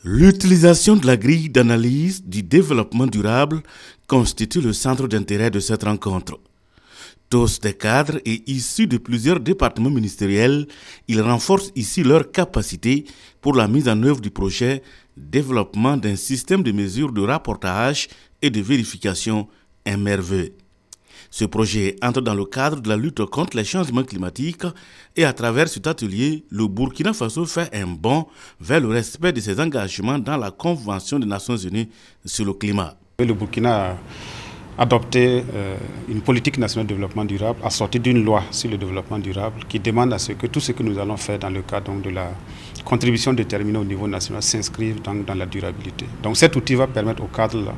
L'utilisation de la grille d'analyse du développement durable constitue le centre d'intérêt de cette rencontre. Tous des cadres et issus de plusieurs départements ministériels, ils renforcent ici leur capacité pour la mise en œuvre du projet développement d'un système de mesure de rapportage et de vérification MRV. Ce projet entre dans le cadre de la lutte contre les changements climatiques et à travers cet atelier, le Burkina Faso fait un bond vers le respect de ses engagements dans la Convention des Nations Unies sur le climat. Le Burkina a adopté une politique nationale de développement durable assortie d'une loi sur le développement durable qui demande à ce que tout ce que nous allons faire dans le cadre de la contribution déterminée au niveau national s'inscrive dans la durabilité. Donc cet outil va permettre au cadre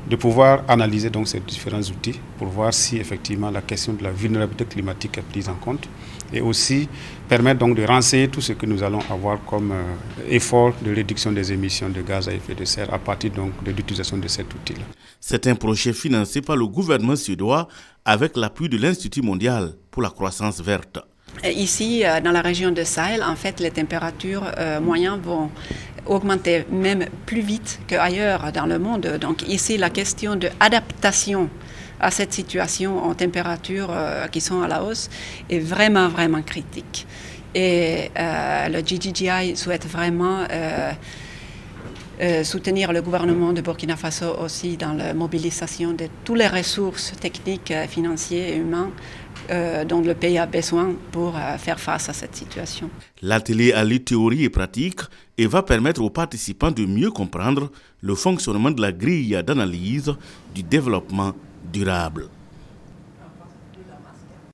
de pouvoir analyser donc ces différents outils pour voir si effectivement la question de la vulnérabilité climatique est prise en compte et aussi permettre donc de renseigner tout ce que nous allons avoir comme effort de réduction des émissions de gaz à effet de serre à partir donc de l'utilisation de cet outil-là. C'est un projet financé par le gouvernement suédois avec l'appui de l'Institut mondial pour la croissance verte. Ici, dans la région de Sahel, en fait, les températures moyennes vont augmenter même plus vite qu'ailleurs dans le monde. Donc ici, la question de adaptation à cette situation en températures qui sont à la hausse est vraiment, vraiment critique. Et le GGGI souhaite vraiment soutenir le gouvernement de Burkina Faso aussi dans la mobilisation de toutes les ressources techniques, financières et humaines dont le pays a besoin pour faire face à cette situation. L'atelier allie théorie et pratique et va permettre aux participants de mieux comprendre le fonctionnement de la grille d'analyse du développement durable.